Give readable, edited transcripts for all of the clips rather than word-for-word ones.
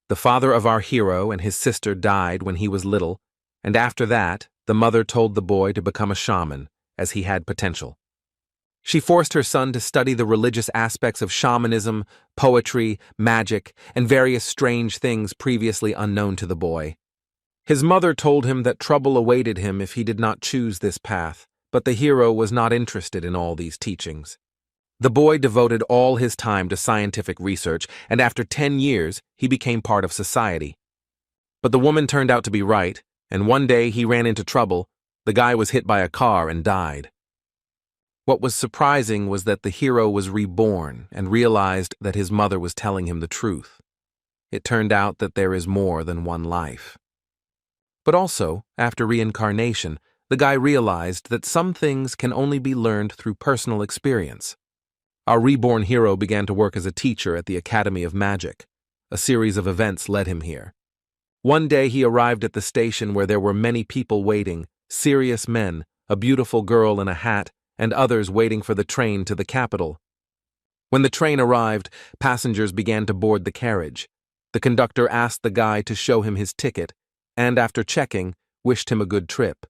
The father of our hero and his sister died when he was little, and after that, the mother told the boy to become a shaman, as he had potential. She forced her son to study the religious aspects of shamanism, poetry, magic, and various strange things previously unknown to the boy. His mother told him that trouble awaited him if he did not choose this path, but the hero was not interested in all these teachings. The boy devoted all his time to scientific research, and after 10 years, he became part of society. But the woman turned out to be right, and one day he ran into trouble. The guy was hit by a car and died. What was surprising was that the hero was reborn and realized that his mother was telling him the truth. It turned out that there is more than one life. But also, after reincarnation, the guy realized that some things can only be learned through personal experience. Our reborn hero began to work as a teacher at the Academy of Magic. A series of events led him here. One day he arrived at the station where there were many people waiting, serious men, a beautiful girl in a hat, and others waiting for the train to the capital. When the train arrived, passengers began to board the carriage. The conductor asked the guy to show him his ticket, and after checking, wished him a good trip.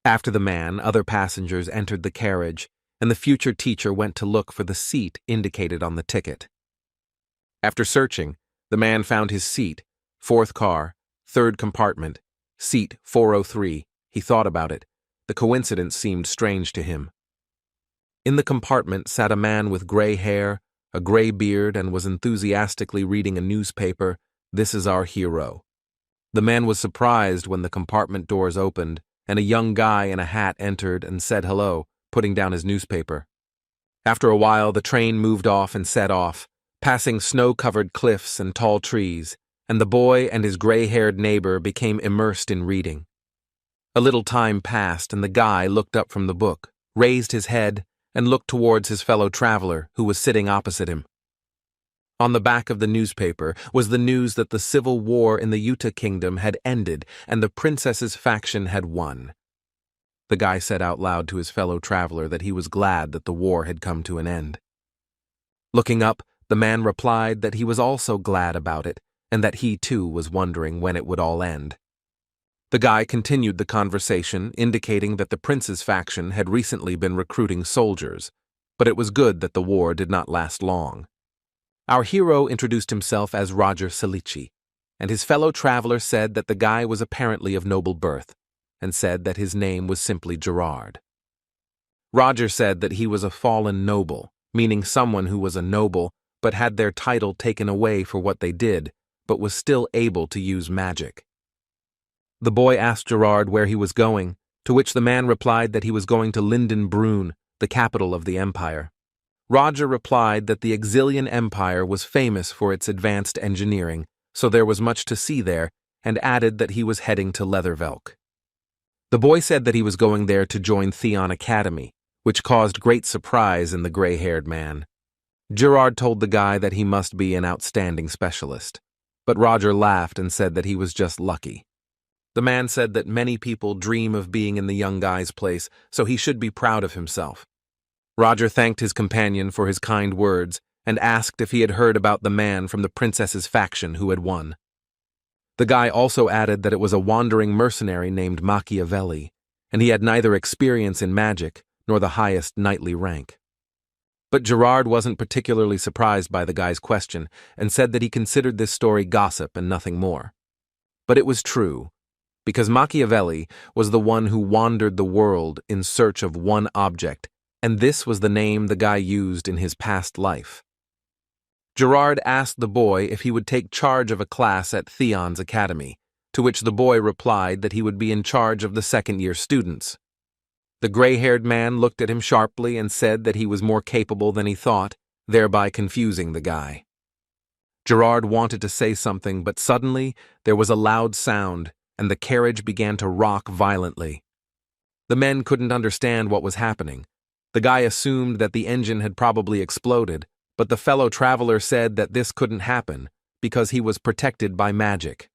After the man, other passengers entered the carriage, and the future teacher went to look for the seat indicated on the ticket. After searching, the man found his seat, 4th car, 3rd compartment, seat 403. He thought about it. The coincidence seemed strange to him. In the compartment sat a man with gray hair, a gray beard, and was enthusiastically reading a newspaper. This is our hero. The man was surprised when the compartment doors opened, and a young guy in a hat entered and said hello, putting down his newspaper. After a while, the train moved off and set off, passing snow-covered cliffs and tall trees, and the boy and his gray-haired neighbor became immersed in reading. A little time passed, and the guy looked up from the book, raised his head, and looked towards his fellow traveler, who was sitting opposite him. On the back of the newspaper was the news that the civil war in the Utah Kingdom had ended and the princess's faction had won. The guy said out loud to his fellow traveler that he was glad that the war had come to an end. Looking up, the man replied that he was also glad about it, and that he too was wondering when it would all end. The guy continued the conversation, indicating that the prince's faction had recently been recruiting soldiers, but it was good that the war did not last long. Our hero introduced himself as Roger Salici, and his fellow traveler said that the guy was apparently of noble birth, and said that his name was simply Gerard. Roger said that he was a fallen noble, meaning someone who was a noble but had their title taken away for what they did, but was still able to use magic. The boy asked Gerard where he was going, to which the man replied that he was going to Lindenbrunn, the capital of the empire. Roger replied that the Exilian Empire was famous for its advanced engineering, so there was much to see there, and added that he was heading to Leathervelk. The boy said that he was going there to join Theon Academy, which caused great surprise in the gray-haired man. Gerard told the guy that he must be an outstanding specialist, but Roger laughed and said that he was just lucky. The man said that many people dream of being in the young guy's place, so he should be proud of himself. Roger thanked his companion for his kind words and asked if he had heard about the man from the princess's faction who had won. The guy also added that it was a wandering mercenary named Machiavelli, and he had neither experience in magic nor the highest knightly rank. But Gerard wasn't particularly surprised by the guy's question and said that he considered this story gossip and nothing more. But it was true, because Machiavelli was the one who wandered the world in search of one object, and this was the name the guy used in his past life. Gerard asked the boy if he would take charge of a class at Theon's academy, to which the boy replied that he would be in charge of the second-year students. The gray-haired man looked at him sharply and said that he was more capable than he thought, thereby confusing the guy. Gerard wanted to say something, but suddenly there was a loud sound, and the carriage began to rock violently. The men couldn't understand what was happening. The guy assumed that the engine had probably exploded, but the fellow traveler said that this couldn't happen because he was protected by magic.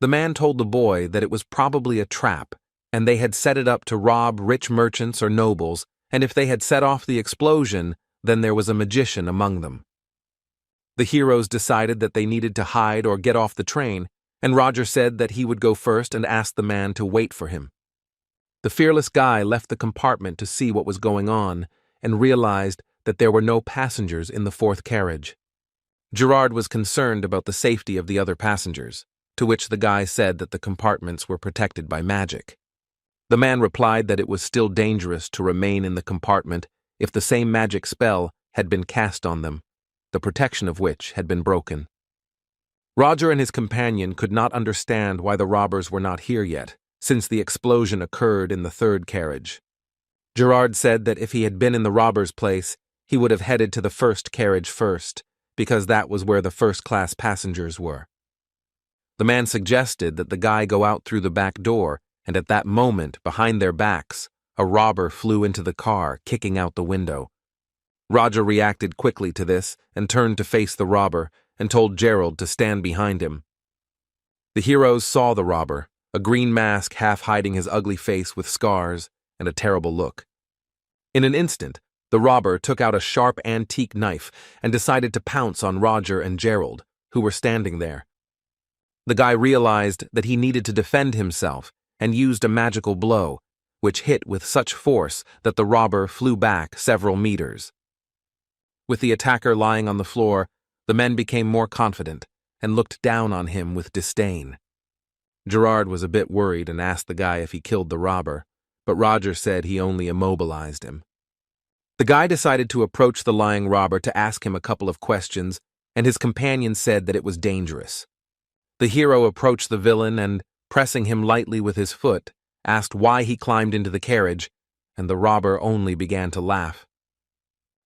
The man told the boy that it was probably a trap, and they had set it up to rob rich merchants or nobles, and if they had set off the explosion, then there was a magician among them. The heroes decided that they needed to hide or get off the train, and Roger said that he would go first and ask the man to wait for him. The fearless guy left the compartment to see what was going on and realized that there were no passengers in the fourth carriage. Gerard was concerned about the safety of the other passengers, to which the guy said that the compartments were protected by magic. The man replied that it was still dangerous to remain in the compartment if the same magic spell had been cast on them, the protection of which had been broken. Roger and his companion could not understand why the robbers were not here yet, since the explosion occurred in the third carriage. Gerard said that if he had been in the robbers' place, he would have headed to the first carriage first, because that was where the first-class passengers were. The man suggested that the guy go out through the back door, and at that moment, behind their backs, a robber flew into the car, kicking out the window. Roger reacted quickly to this and turned to face the robber and told Gerald to stand behind him. The heroes saw the robber, a green mask half hiding his ugly face with scars and a terrible look. In an instant, the robber took out a sharp antique knife and decided to pounce on Roger and Gerald, who were standing there. The guy realized that he needed to defend himself and used a magical blow, which hit with such force that the robber flew back several meters. With the attacker lying on the floor, the men became more confident and looked down on him with disdain. Gerard was a bit worried and asked the guy if he killed the robber, but Roger said he only immobilized him. The guy decided to approach the lying robber to ask him a couple of questions, and his companion said that it was dangerous. The hero approached the villain and, pressing him lightly with his foot, asked why he climbed into the carriage, and the robber only began to laugh.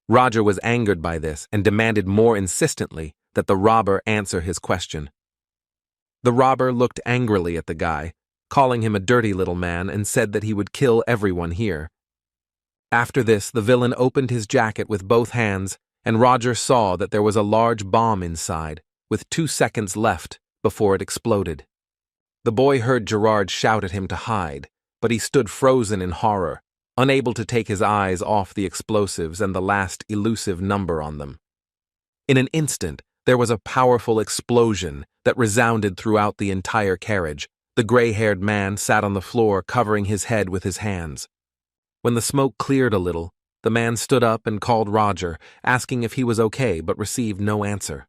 Roger was angered by this and demanded more insistently that the robber answer his question. The robber looked angrily at the guy, calling him a dirty little man, and said that he would kill everyone here. After this, the villain opened his jacket with both hands, and Roger saw that there was a large bomb inside, with 2 seconds left before it exploded. The boy heard Gerard shout at him to hide, but he stood frozen in horror, unable to take his eyes off the explosives and the last elusive number on them. In an instant, there was a powerful explosion that resounded throughout the entire carriage. The gray-haired man sat on the floor, covering his head with his hands. When the smoke cleared a little, the man stood up and called Roger, asking if he was okay, but received no answer.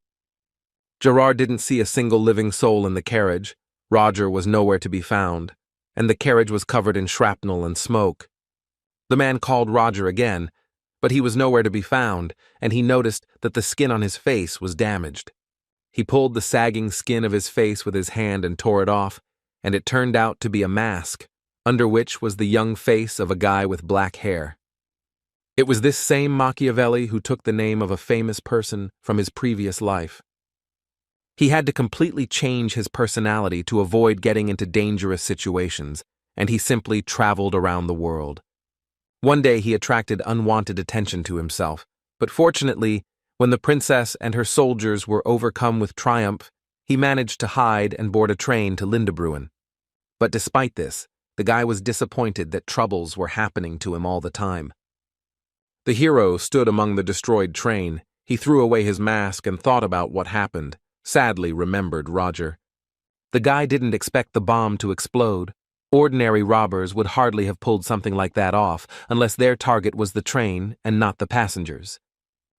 Gerard didn't see a single living soul in the carriage. Roger was nowhere to be found, and the carriage was covered in shrapnel and smoke. The man called Roger again, but he was nowhere to be found, and he noticed that the skin on his face was damaged. He pulled the sagging skin of his face with his hand and tore it off, and it turned out to be a mask, under which was the young face of a guy with black hair. It was this same Machiavelli who took the name of a famous person from his previous life. He had to completely change his personality to avoid getting into dangerous situations, and he simply traveled around the world. One day he attracted unwanted attention to himself, but fortunately, when the princess and her soldiers were overcome with triumph, he managed to hide and board a train to Lindebruen. But despite this, the guy was disappointed that troubles were happening to him all the time. The hero stood among the destroyed train. He threw away his mask and thought about what happened, sadly remembered Roger. The guy didn't expect the bomb to explode. Ordinary robbers would hardly have pulled something like that off unless their target was the train and not the passengers.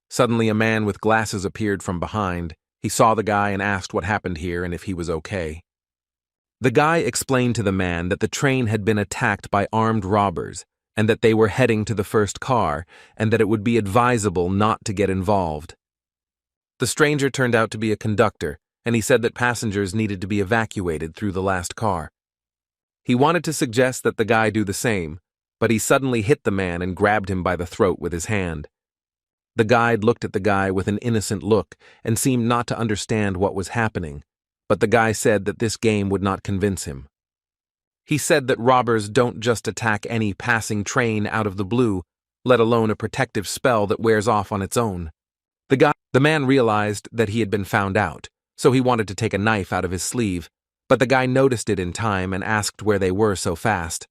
Suddenly a man with glasses appeared from behind. He saw the guy and asked what happened here and if he was okay. The guy explained to the man that the train had been attacked by armed robbers and that they were heading to the first car and that it would be advisable not to get involved. The stranger turned out to be a conductor, and he said that passengers needed to be evacuated through the last car. He wanted to suggest that the guy do the same, but he suddenly hit the man and grabbed him by the throat with his hand. The guide looked at the guy with an innocent look and seemed not to understand what was happening, but the guy said that this game would not convince him. He said that robbers don't just attack any passing train out of the blue, let alone a protective spell that wears off on its own. The man realized that he had been found out, so he wanted to take a knife out of his sleeve, but the guy noticed it in time and asked where they were so fast.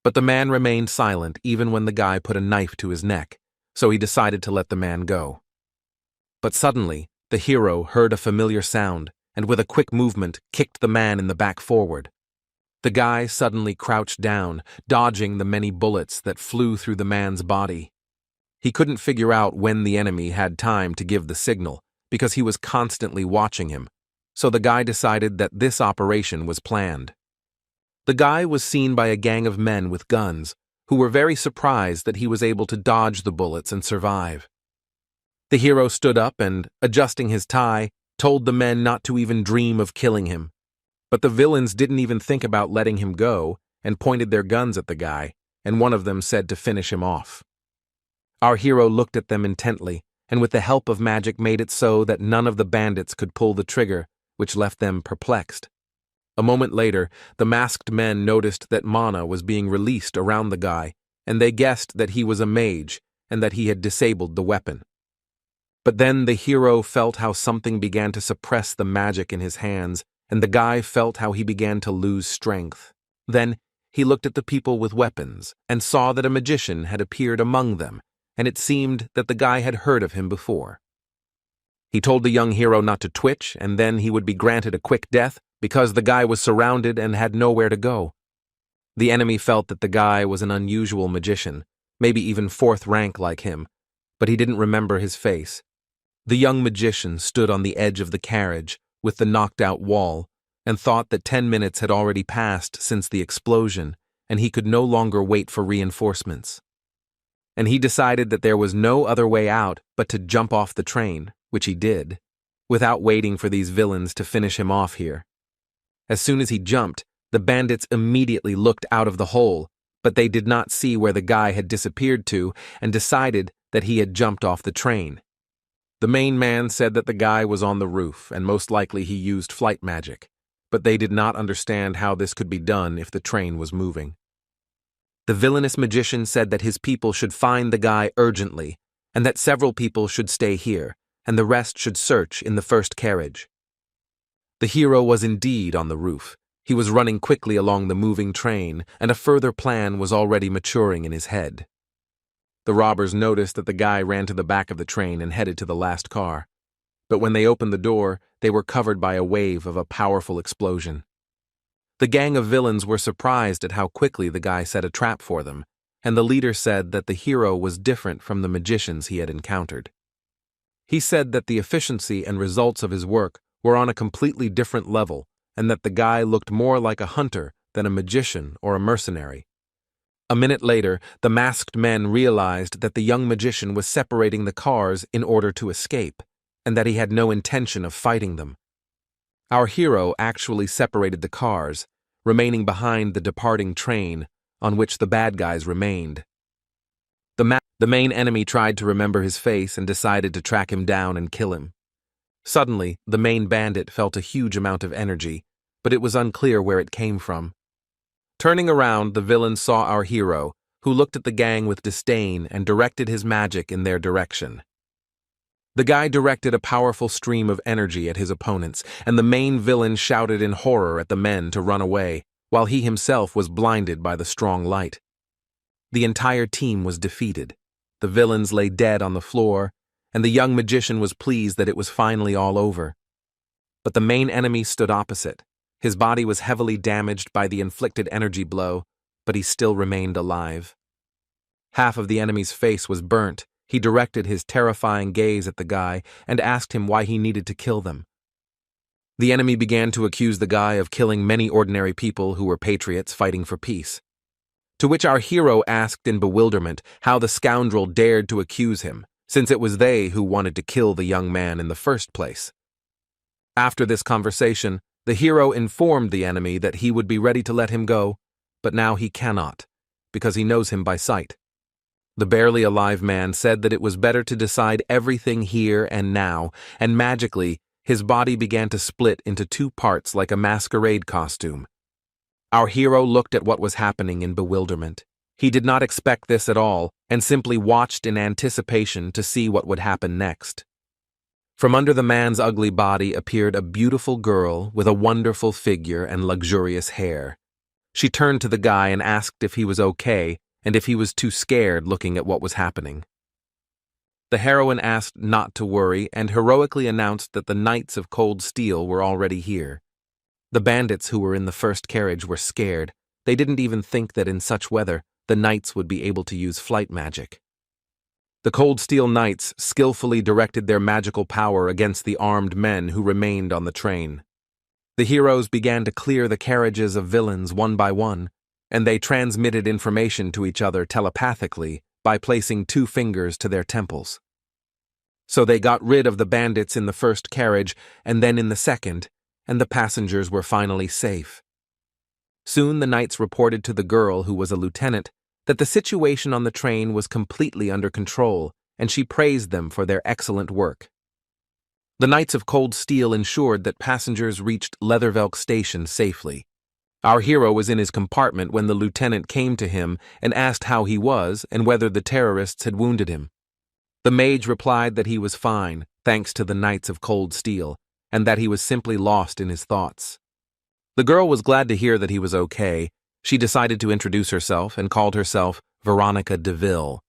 But the man remained silent even when the guy put a knife to his neck, so he decided to let the man go. But suddenly, The hero heard a familiar sound and with a quick movement kicked the man in the back forward. The guy suddenly crouched down, dodging the many bullets that flew through the man's body. He couldn't figure out when the enemy had time to give the signal, because he was constantly watching him, so the guy decided that this operation was planned. The guy was seen by a gang of men with guns, who were very surprised that he was able to dodge the bullets and survive. The hero stood up and, adjusting his tie, told the men not to even dream of killing him. But the villains didn't even think about letting him go and pointed their guns at the guy, and one of them said to finish him off. Our hero looked at them intently, and with the help of magic made it so that none of the bandits could pull the trigger, which left them perplexed. A moment later, the masked men noticed that mana was being released around the guy, and they guessed that he was a mage and that he had disabled the weapon. But then the hero felt how something began to suppress the magic in his hands, and the guy felt how he began to lose strength. Then he looked at the people with weapons and saw that a magician had appeared among them, and it seemed that the guy had heard of him before. He told the young hero not to twitch, and then he would be granted a quick death because the guy was surrounded and had nowhere to go. The enemy felt that the guy was an unusual magician, maybe even 4th rank like him, but he didn't remember his face. The young magician stood on the edge of the carriage with the knocked-out wall and thought that 10 minutes had already passed since the explosion, and he could no longer wait for reinforcements. And he decided that there was no other way out but to jump off the train, which he did, without waiting for these villains to finish him off here. As soon as he jumped, the bandits immediately looked out of the hole, but they did not see where the guy had disappeared to and decided that he had jumped off the train. The main man said that the guy was on the roof and most likely he used flight magic, but they did not understand how this could be done if the train was moving. The villainous magician said that his people should find the guy urgently and that several people should stay here and the rest should search in the first carriage. The hero was indeed on the roof. He was running quickly along the moving train, and a further plan was already maturing in his head. The robbers noticed that the guy ran to the back of the train and headed to the last car. But when they opened the door, they were covered by a wave of a powerful explosion. The gang of villains were surprised at how quickly the guy set a trap for them, and the leader said that the hero was different from the magicians he had encountered. He said that the efficiency and results of his work were on a completely different level, and that the guy looked more like a hunter than a magician or a mercenary. A minute later, the masked men realized that the young magician was separating the cars in order to escape, and that he had no intention of fighting them. Our hero actually separated the cars, remaining behind the departing train on which the bad guys remained. The main enemy tried to remember his face and decided to track him down and kill him. Suddenly, the main bandit felt a huge amount of energy, but it was unclear where it came from. Turning around, the villain saw our hero, who looked at the gang with disdain and directed his magic in their direction. The guy directed a powerful stream of energy at his opponents, and the main villain shouted in horror at the men to run away, while he himself was blinded by the strong light. The entire team was defeated. The villains lay dead on the floor, and the young magician was pleased that it was finally all over. But the main enemy stood opposite. His body was heavily damaged by the inflicted energy blow, but he still remained alive. Half of the enemy's face was burnt. He directed his terrifying gaze at the guy and asked him why he needed to kill them. The enemy began to accuse the guy of killing many ordinary people who were patriots fighting for peace. To which our hero asked in bewilderment how the scoundrel dared to accuse him, since it was they who wanted to kill the young man in the first place. After this conversation, the hero informed the enemy that he would be ready to let him go, but now he cannot, because he knows him by sight. The barely alive man said that it was better to decide everything here and now, and magically, his body began to split into 2 parts like a masquerade costume. Our hero looked at what was happening in bewilderment. He did not expect this at all, and simply watched in anticipation to see what would happen next. From under the man's ugly body appeared a beautiful girl with a wonderful figure and luxurious hair. She turned to the guy and asked if he was okay, and if he was too scared looking at what was happening. The heroine asked not to worry and heroically announced that the Knights of Cold Steel were already here. The bandits who were in the first carriage were scared. They didn't even think that in such weather, the knights would be able to use flight magic. The Cold Steel Knights skillfully directed their magical power against the armed men who remained on the train. The heroes began to clear the carriages of villains one by one, and they transmitted information to each other telepathically by placing 2 fingers to their temples. So they got rid of the bandits in the first carriage and then in the second, and the passengers were finally safe. Soon the knights reported to the girl, who was a lieutenant, that the situation on the train was completely under control, and she praised them for their excellent work. The Knights of Cold Steel ensured that passengers reached Leathervelk Station safely. Our hero was in his compartment when the lieutenant came to him and asked how he was and whether the terrorists had wounded him. The mage replied that he was fine, thanks to the Knights of Cold Steel, and that he was simply lost in his thoughts. The girl was glad to hear that he was okay. She decided to introduce herself and called herself Veronica DeVille.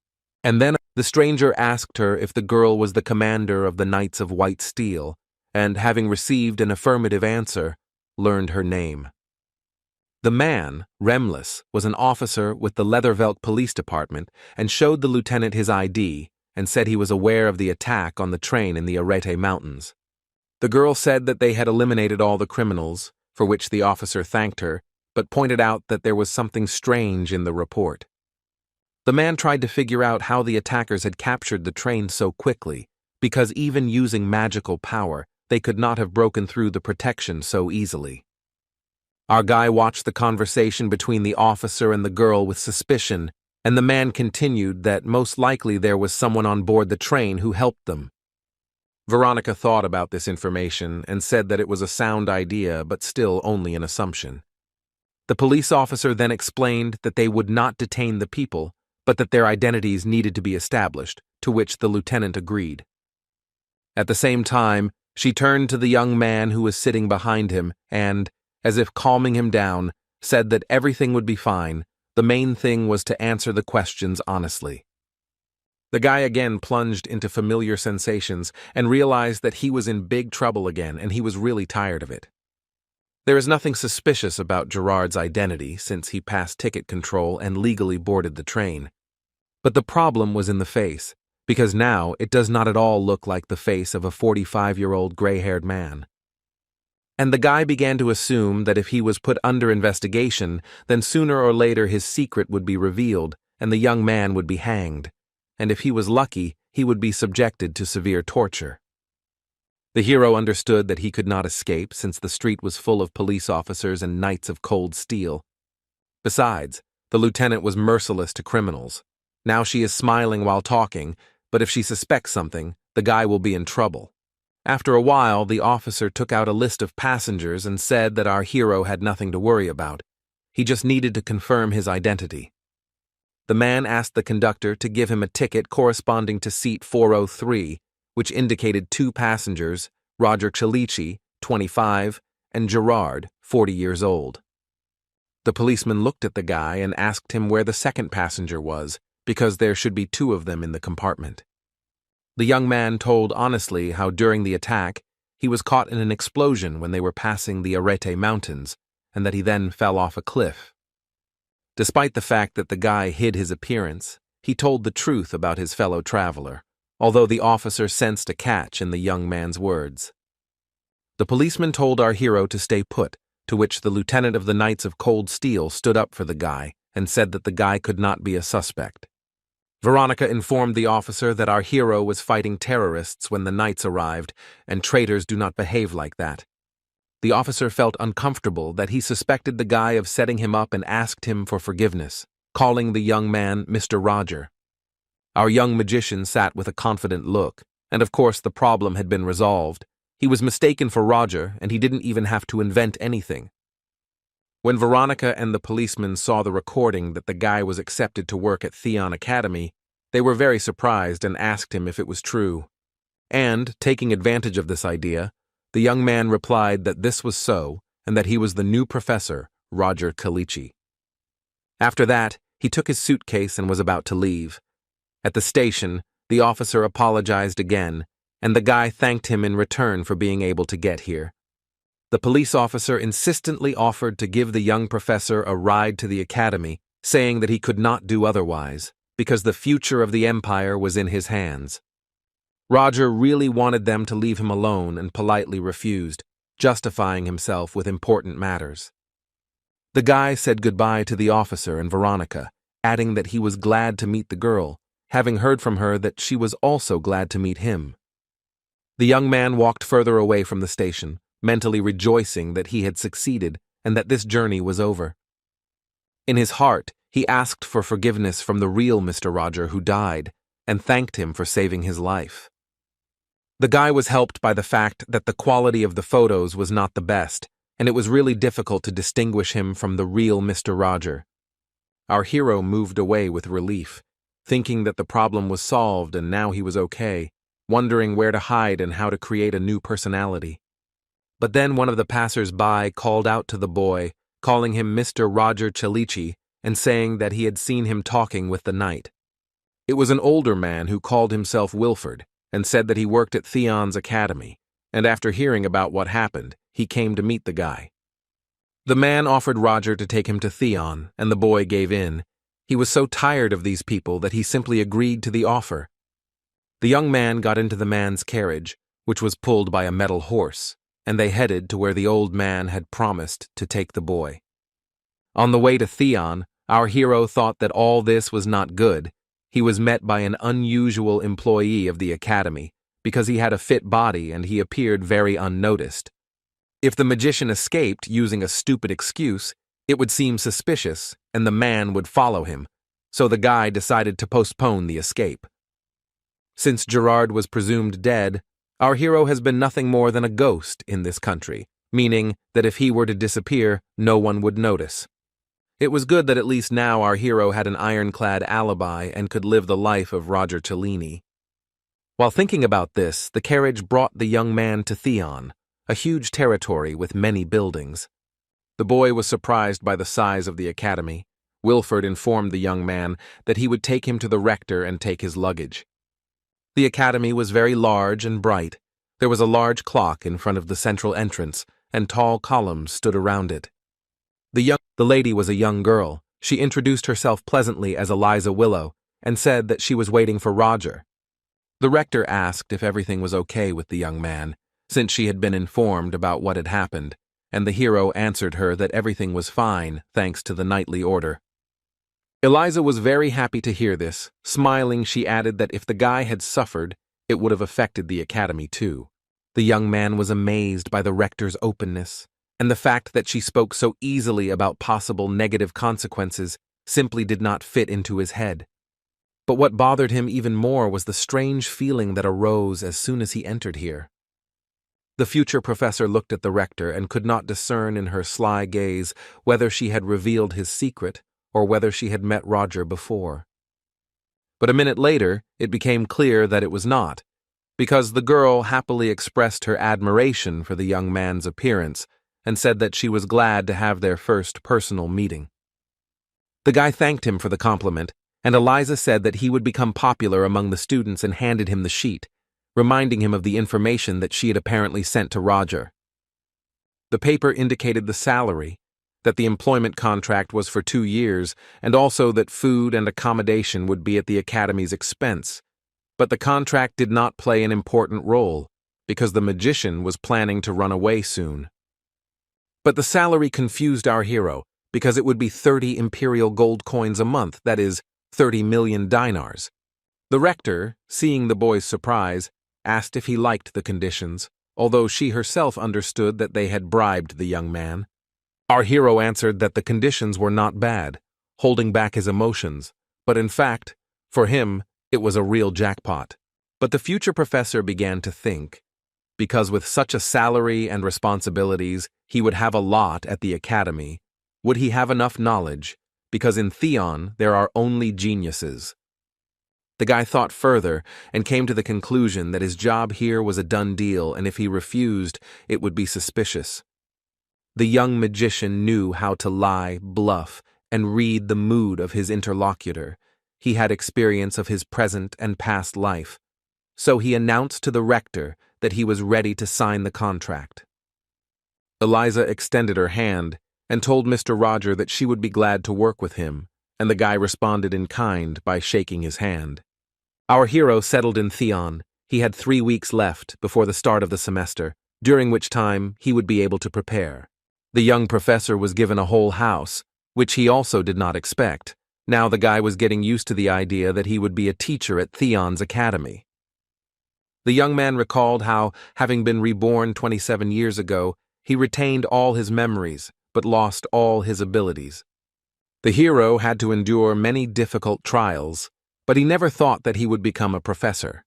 And then the stranger asked her if the girl was the commander of the Knights of White Steel, and having received an affirmative answer, learned her name. The man, Remless, was an officer with the Leathervelk Police Department and showed the lieutenant his ID and said he was aware of the attack on the train in the Arete Mountains. The girl said that they had eliminated all the criminals, for which the officer thanked her, but pointed out that there was something strange in the report. The man tried to figure out how the attackers had captured the train so quickly, because even using magical power, they could not have broken through the protection so easily. Our guy watched the conversation between the officer and the girl with suspicion, and the man continued that most likely there was someone on board the train who helped them. Veronica thought about this information and said that it was a sound idea, but still only an assumption. The police officer then explained that they would not detain the people, but that their identities needed to be established, to which the lieutenant agreed. At the same time, she turned to the young man who was sitting behind him and, as if calming him down, said that everything would be fine. The main thing was to answer the questions honestly. The guy again plunged into familiar sensations and realized that he was in big trouble again, and he was really tired of it. There is nothing suspicious about Gerard's identity since he passed ticket control and legally boarded the train. But the problem was in the face, because now it does not at all look like the face of a 45-year-old gray-haired man. And the guy began to assume that if he was put under investigation, then sooner or later his secret would be revealed and the young man would be hanged, and if he was lucky, he would be subjected to severe torture. The hero understood that he could not escape since the street was full of police officers and Knights of Cold Steel. Besides, the lieutenant was merciless to criminals. Now she is smiling while talking, but if she suspects something, the guy will be in trouble. After a while, the officer took out a list of passengers and said that our hero had nothing to worry about. He just needed to confirm his identity. The man asked the conductor to give him a ticket corresponding to seat 403, which indicated 2 passengers, Roger Chalici, 25, and Gerard, 40 years old. The policeman looked at the guy and asked him where the second passenger was, because there should be 2 of them in the compartment. The young man told honestly how during the attack, he was caught in an explosion when they were passing the Arete Mountains, and that he then fell off a cliff. Despite the fact that the guy hid his appearance, he told the truth about his fellow traveler, although the officer sensed a catch in the young man's words. The policeman told our hero to stay put, to which the lieutenant of the Knights of Cold Steel stood up for the guy and said that the guy could not be a suspect. Veronica informed the officer that our hero was fighting terrorists when the Knights arrived, and traitors do not behave like that. The officer felt uncomfortable that he suspected the guy of setting him up and asked him for forgiveness, calling the young man Mr. Roger. Our young magician sat with a confident look, and of course the problem had been resolved. He was mistaken for Roger, and he didn't even have to invent anything. When Veronica and the policeman saw the recording that the guy was accepted to work at Theon Academy, they were very surprised and asked him if it was true. And, taking advantage of this idea, the young man replied that this was so and that he was the new professor, Roger Chalici. After that, he took his suitcase and was about to leave. At the station, The officer apologized again, and the guy thanked him in return for being able to get here. The police officer insistently offered to give the young professor a ride to the academy, saying that he could not do otherwise, because the future of the empire was in his hands. Roger really wanted them to leave him alone and politely refused, justifying himself with important matters. The guy said goodbye to the officer and Veronica, adding that he was glad to meet the girl, having heard from her that she was also glad to meet him. The young man walked further away from the station, mentally rejoicing that he had succeeded and that this journey was over. In his heart, he asked for forgiveness from the real Mr. Roger who died and thanked him for saving his life. The guy was helped by the fact that the quality of the photos was not the best, and it was really difficult to distinguish him from the real Mr. Roger. Our hero moved away with relief, thinking that the problem was solved and now he was okay, wondering where to hide and how to create a new personality. But then one of the passers-by called out to the boy, calling him Mr. Roger Chalichi and saying that he had seen him talking with the knight. It was an older man who called himself Wilford and said that he worked at Theon's academy, and after hearing about what happened, he came to meet the guy. The man offered Roger to take him to Theon, and the boy gave in. He was so tired of these people that he simply agreed to the offer. The young man got into the man's carriage, which was pulled by a metal horse, and they headed to where the old man had promised to take the boy. On the way to Theon, our hero thought that all this was not good. He was met by an unusual employee of the academy, because he had a fit body and he appeared very unnoticed. If the magician escaped using a stupid excuse, it would seem suspicious, and the man would follow him, so the guy decided to postpone the escape. Since Gerard was presumed dead, our hero has been nothing more than a ghost in this country, meaning that if he were to disappear, no one would notice. It was good that at least now our hero had an ironclad alibi and could live the life of Roger Cellini. While thinking about this, the carriage brought the young man to Theon, a huge territory with many buildings. The boy was surprised by the size of the academy. Wilford informed the young man that he would take him to the rector and take his luggage. The academy was very large and bright. There was a large clock in front of the central entrance, and tall columns stood around it. The lady was a young girl. She introduced herself pleasantly as Eliza Willow and said that she was waiting for Roger. The rector asked if everything was okay with the young man, since she had been informed about what had happened, and the hero answered her that everything was fine thanks to the knightly order. Eliza was very happy to hear this. Smiling, she added that if the guy had suffered, it would have affected the academy too. The young man was amazed by the rector's openness, and the fact that she spoke so easily about possible negative consequences simply did not fit into his head. But what bothered him even more was the strange feeling that arose as soon as he entered here. The future professor looked at the rector and could not discern in her sly gaze whether she had revealed his secret or whether she had met Roger before. But a minute later, it became clear that it was not, because the girl happily expressed her admiration for the young man's appearance and said that she was glad to have their first personal meeting. The guy thanked him for the compliment, and Eliza said that he would become popular among the students and handed him the sheet, reminding him of the information that she had apparently sent to Roger. The paper indicated the salary, that the employment contract was for 2 years, and also that food and accommodation would be at the academy's expense. But the contract did not play an important role, because the magician was planning to run away soon. But the salary confused our hero, because it would be 30 imperial gold coins a month, that is, 30 million dinars. The rector, seeing the boy's surprise, asked if he liked the conditions, although she herself understood that they had bribed the young man. Our hero answered that the conditions were not bad, holding back his emotions, but in fact, for him, it was a real jackpot. But the future professor began to think, because with such a salary and responsibilities, he would have a lot at the academy. Would he have enough knowledge? Because in Theon, there are only geniuses. The guy thought further and came to the conclusion that his job here was a done deal, and if he refused, it would be suspicious. The young magician knew how to lie, bluff, and read the mood of his interlocutor. he had experience of his present and past life, so he announced to the rector that he was ready to sign the contract. Eliza extended her hand and told Mr. Roger that she would be glad to work with him, and the guy responded in kind by shaking his hand. Our hero settled in Theon. He had 3 weeks left before the start of the semester, during which time he would be able to prepare. The young professor was given a whole house, which he also did not expect. Now the guy was getting used to the idea that he would be a teacher at Theon's academy. The young man recalled how, having been reborn 27 years ago, he retained all his memories, but lost all his abilities. The hero had to endure many difficult trials, but he never thought that he would become a professor.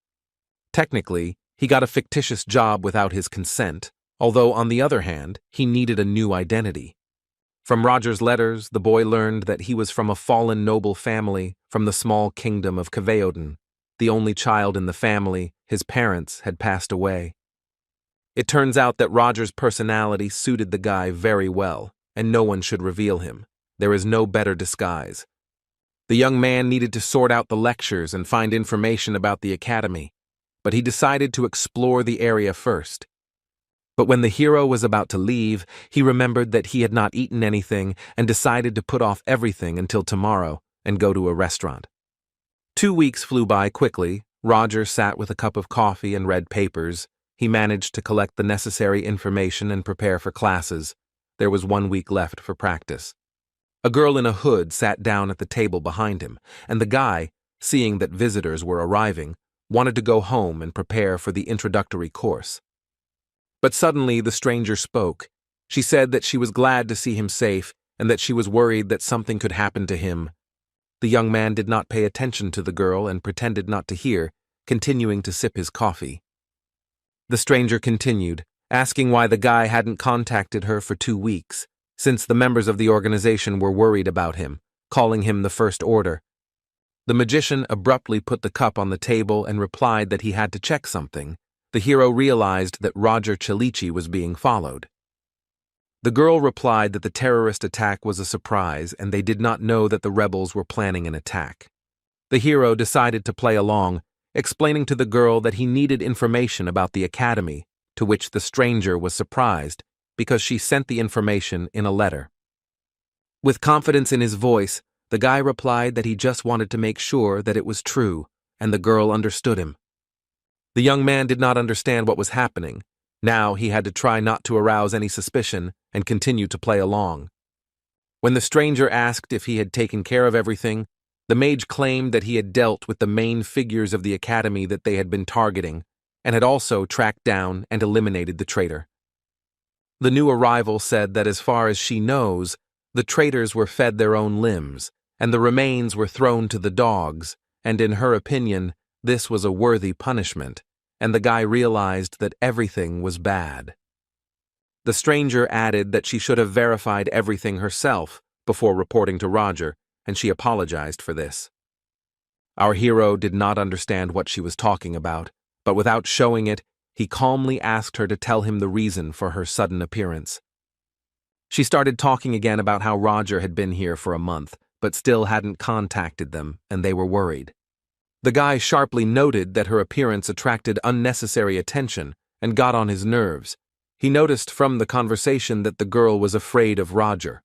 Technically, he got a fictitious job without his consent, although on the other hand, he needed a new identity. From Roger's letters, the boy learned that he was from a fallen noble family from the small kingdom of Kveoden. The only child in the family, his parents had passed away. It turns out that Roger's personality suited the guy very well, and no one should reveal him. There is no better disguise. The young man needed to sort out the lectures and find information about the academy, but he decided to explore the area first. But when the hero was about to leave, he remembered that he had not eaten anything and decided to put off everything until tomorrow and go to a restaurant. 2 weeks flew by quickly. Roger sat with a cup of coffee and read papers. He managed to collect the necessary information and prepare for classes. There was 1 week left for practice. A girl in a hood sat down at the table behind him, and the guy, seeing that visitors were arriving, wanted to go home and prepare for the introductory course. But suddenly the stranger spoke. She said that she was glad to see him safe and that she was worried that something could happen to him. The young man did not pay attention to the girl and pretended not to hear, continuing to sip his coffee. The stranger continued, asking why the guy hadn't contacted her for 2 weeks, since the members of the organization were worried about him, calling him the First Order. The magician abruptly put the cup on the table and replied that he had to check something. The hero realized that Roger Chalichi was being followed. The girl replied that the terrorist attack was a surprise and they did not know that the rebels were planning an attack. The hero decided to play along, explaining to the girl that he needed information about the academy, to which the stranger was surprised because she sent the information in a letter. With confidence in his voice, the guy replied that he just wanted to make sure that it was true, and the girl understood him. The young man did not understand what was happening. Now he had to try not to arouse any suspicion and continue to play along. When the stranger asked if he had taken care of everything, the mage claimed that he had dealt with the main figures of the academy that they had been targeting, and had also tracked down and eliminated the traitor. The new arrival said that as far as she knows, the traitors were fed their own limbs, and the remains were thrown to the dogs, and in her opinion, this was a worthy punishment, and the guy realized that everything was bad. The stranger added that she should have verified everything herself before reporting to Roger, and she apologized for this. Our hero did not understand what she was talking about, but without showing it, he calmly asked her to tell him the reason for her sudden appearance. She started talking again about how Roger had been here for a month, but still hadn't contacted them, and they were worried. The guy sharply noted that her appearance attracted unnecessary attention and got on his nerves. He noticed from the conversation that the girl was afraid of Roger.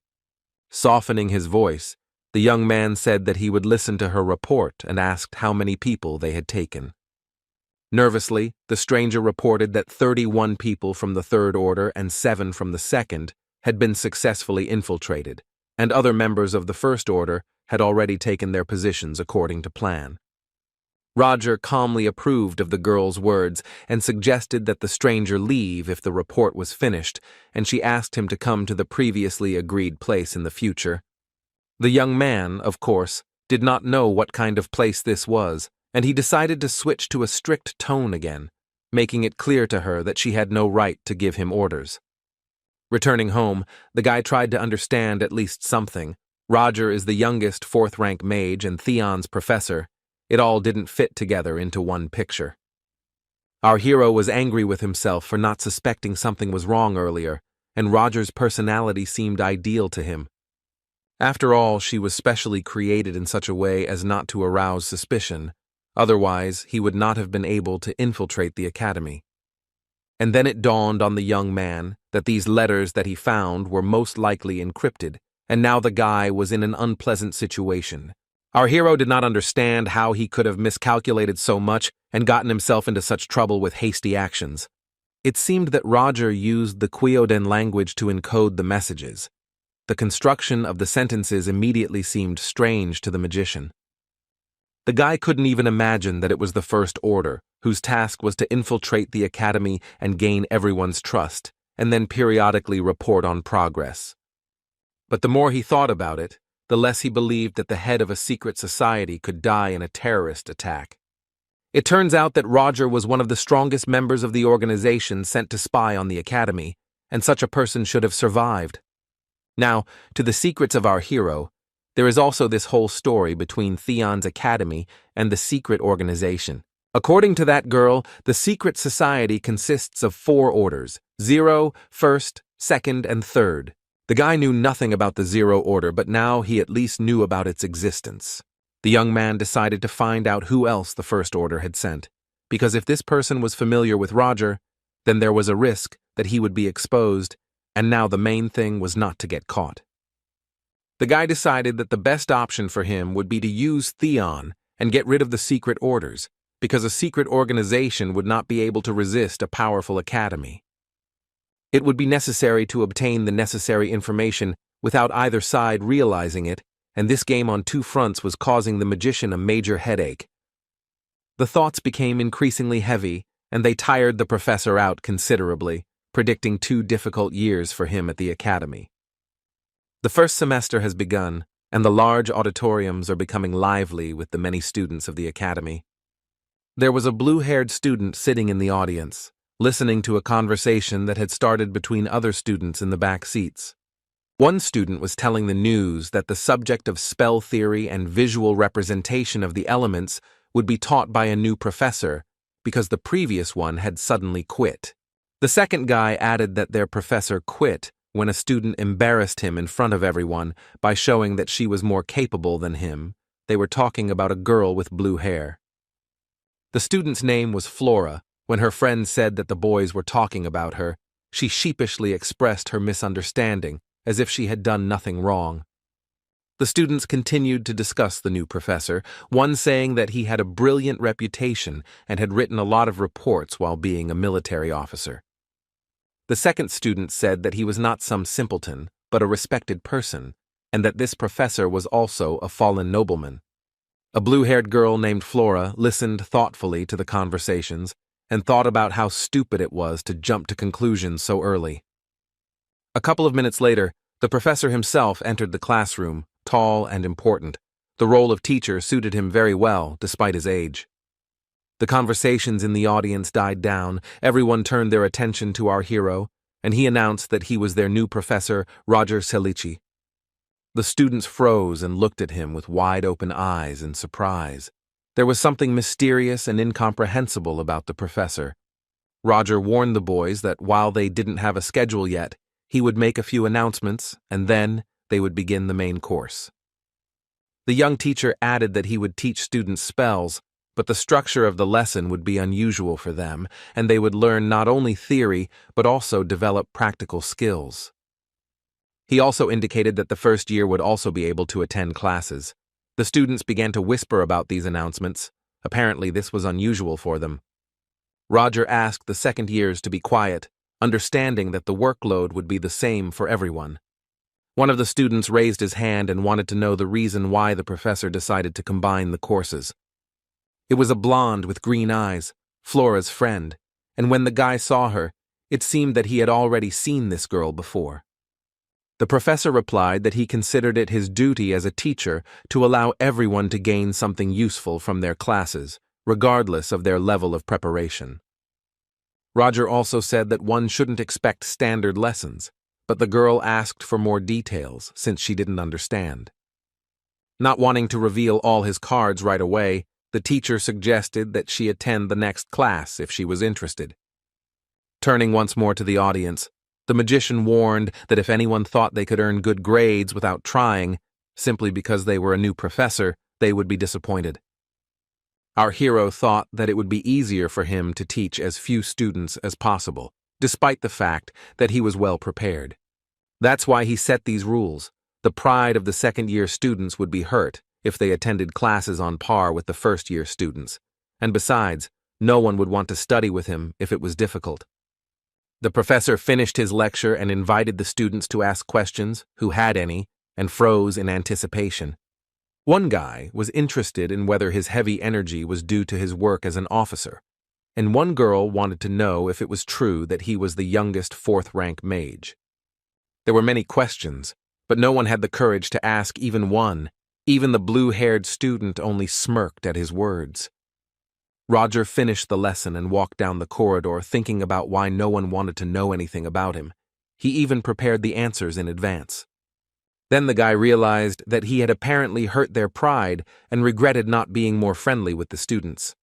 Softening his voice, the young man said that he would listen to her report and asked how many people they had taken. Nervously, the stranger reported that 31 people from the Third Order and 7 from the Second had been successfully infiltrated, and other members of the First Order had already taken their positions according to plan. Roger calmly approved of the girl's words and suggested that the stranger leave if the report was finished, and she asked him to come to the previously agreed place in the future. The young man, of course, did not know what kind of place this was, and he decided to switch to a strict tone again, making it clear to her that she had no right to give him orders. Returning home, the guy tried to understand at least something. Roger is the youngest 4th-rank mage and Theon's professor. It all didn't fit together into one picture. Our hero was angry with himself for not suspecting something was wrong earlier, and Roger's personality seemed ideal to him. After all, she was specially created in such a way as not to arouse suspicion. Otherwise, he would not have been able to infiltrate the academy. And then it dawned on the young man that these letters that he found were most likely encrypted, and now the guy was in an unpleasant situation. Our hero did not understand how he could have miscalculated so much and gotten himself into such trouble with hasty actions. It seemed that Roger used the Kyoden language to encode the messages. The construction of the sentences immediately seemed strange to the magician. The guy couldn't even imagine that it was the First Order, whose task was to infiltrate the academy and gain everyone's trust, and then periodically report on progress. But the more he thought about it, the less he believed that the head of a secret society could die in a terrorist attack. It turns out that Roger was one of the strongest members of the organization sent to spy on the academy, and such a person should have survived. Now, to the secrets of our hero, there is also this whole story between Theon's academy and the secret organization. According to that girl, the secret society consists of 4 orders: 0, 1st, 2nd, and 3rd. The guy knew nothing about the 0 order, but now he at least knew about its existence. The young man decided to find out who else the First Order had sent, because if this person was familiar with Roger, then there was a risk that he would be exposed, and now the main thing was not to get caught. The guy decided that the best option for him would be to use Theon and get rid of the secret orders, because a secret organization would not be able to resist a powerful academy. It would be necessary to obtain the necessary information without either side realizing it, and this game on 2 fronts was causing the magician a major headache. The thoughts became increasingly heavy, and they tired the professor out considerably, predicting 2 difficult years for him at the academy. The first semester has begun, and the large auditoriums are becoming lively with the many students of the academy. There was a blue-haired student sitting in the audience, listening to a conversation that had started between other students in the back seats. One student was telling the news that the subject of spell theory and visual representation of the elements would be taught by a new professor because the previous one had suddenly quit. The second guy added that their professor quit when a student embarrassed him in front of everyone by showing that she was more capable than him. They were talking about a girl with blue hair. The student's name was Flora. When her friend said that the boys were talking about her, she sheepishly expressed her misunderstanding, as if she had done nothing wrong. The students continued to discuss the new professor, one saying that he had a brilliant reputation and had written a lot of reports while being a military officer. The second student said that he was not some simpleton, but a respected person, and that this professor was also a fallen nobleman. A blue-haired girl named Flora listened thoughtfully to the conversations and thought about how stupid it was to jump to conclusions so early. A couple of minutes later, the professor himself entered the classroom, tall and important. The role of teacher suited him very well, despite his age. The conversations in the audience died down, everyone turned their attention to our hero, and he announced that he was their new professor, Roger Selici. The students froze and looked at him with wide-open eyes in surprise. There was something mysterious and incomprehensible about the professor. Roger warned the boys that while they didn't have a schedule yet, he would make a few announcements, and then they would begin the main course. The young teacher added that he would teach students spells, but the structure of the lesson would be unusual for them, and they would learn not only theory, but also develop practical skills. He also indicated that the first year would also be able to attend classes. The students began to whisper about these announcements. Apparently, this was unusual for them. Roger asked the second years to be quiet, understanding that the workload would be the same for everyone. One of the students raised his hand and wanted to know the reason why the professor decided to combine the courses. It was a blonde with green eyes, Flora's friend, and when the guy saw her, it seemed that he had already seen this girl before. The professor replied that he considered it his duty as a teacher to allow everyone to gain something useful from their classes, regardless of their level of preparation. Roger also said that one shouldn't expect standard lessons, but the girl asked for more details since she didn't understand. Not wanting to reveal all his cards right away, the teacher suggested that she attend the next class if she was interested. Turning once more to the audience, the magician warned that if anyone thought they could earn good grades without trying, Simply because they were a new professor, they would be disappointed. Our hero thought that it would be easier for him to teach as few students as possible, despite the fact that he was well prepared. That's why he set these rules. The pride of the second-year students would be hurt if they attended classes on par with the first-year students. And besides, no one would want to study with him if it was difficult. The professor finished his lecture and invited the students to ask questions, who had any, and froze in anticipation. One guy was interested in whether his heavy energy was due to his work as an officer, and one girl wanted to know if it was true that he was the youngest fourth-rank mage. There were many questions, but no one had the courage to ask even one. Even the blue-haired student only smirked at his words. Roger finished the lesson and walked down the corridor thinking about why no one wanted to know anything about him. He even prepared the answers in advance. Then the guy realized that he had apparently hurt their pride and regretted not being more friendly with the students.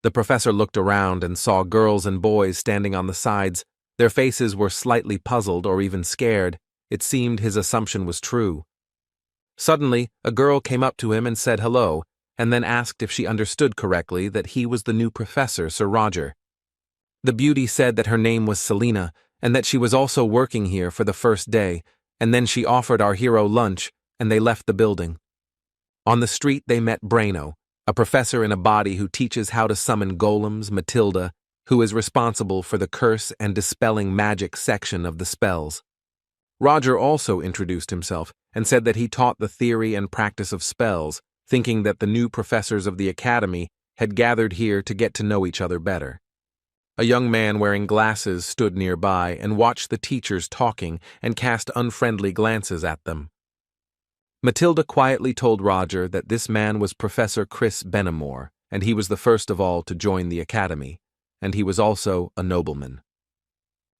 The professor looked around and saw girls and boys standing on the sides. Their faces were slightly puzzled or even scared. It seemed his assumption was true. Suddenly, a girl came up to him and said hello, and then asked if she understood correctly that he was the new professor, Sir Roger. The beauty said that her name was Selina, and that she was also working here for the first day, and then she offered our hero lunch, and they left the building. On the street they met Braino, a professor in a body who teaches how to summon golems, Matilda, who is responsible for the curse and dispelling magic section of the spells. Roger also introduced himself and said that he taught the theory and practice of spells, thinking that the new professors of the academy had gathered here to get to know each other better. A young man wearing glasses stood nearby and watched the teachers talking and cast unfriendly glances at them. Matilda quietly told Roger that this man was Professor Chris Benamore, and he was the first of all to join the academy, and he was also a nobleman.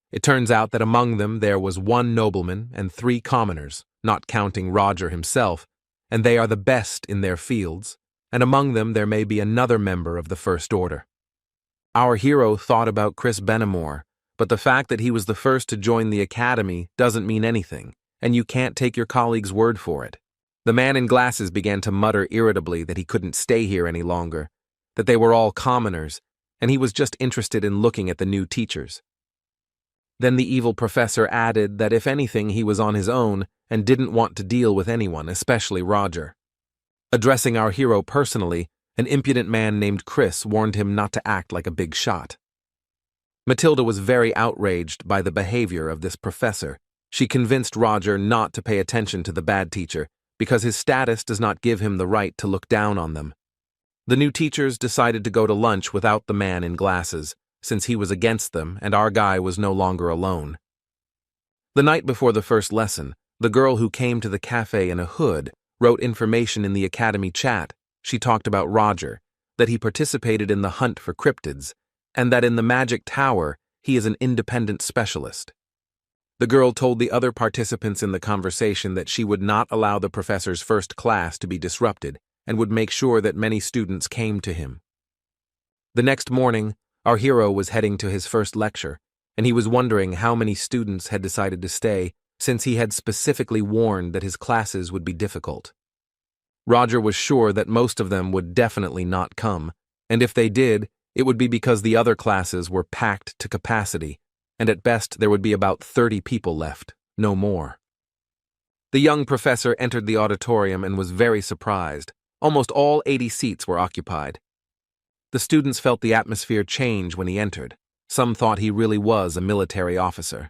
It turns out that among them there was one nobleman and 3 commoners, not counting Roger himself, and they are the best in their fields, and among them there may be another member of the First Order. Our hero thought about Chris Benamore, but the fact that he was the first to join the academy doesn't mean anything, and you can't take your colleague's word for it. The man in glasses began to mutter irritably that he couldn't stay here any longer, that they were all commoners, and he was just interested in looking at the new teachers. Then the evil professor added that if anything he was on his own and didn't want to deal with anyone, especially Roger. Addressing our hero personally, an impudent man named Chris warned him not to act like a big shot. Matilda was very outraged by the behavior of this professor. She convinced Roger not to pay attention to the bad teacher because his status does not give him the right to look down on them. The new teachers decided to go to lunch without the man in glasses, since he was against them and our guy was no longer alone. The night before the first lesson, the girl who came to the cafe in a hood wrote information in the academy chat. She talked about Roger, that he participated in the hunt for cryptids, and that in the Magic Tower he is an independent specialist. The girl told the other participants in the conversation that she would not allow the professor's first class to be disrupted and would make sure that many students came to him. The next morning, our hero was heading to his first lecture, and he was wondering how many students had decided to stay since he had specifically warned that his classes would be difficult. Roger was sure that most of them would definitely not come, and if they did, it would be because the other classes were packed to capacity, and at best there would be about 30 people left, no more. The young professor entered the auditorium and was very surprised. Almost all 80 seats were occupied. The students felt the atmosphere change when he entered. Some thought he really was a military officer.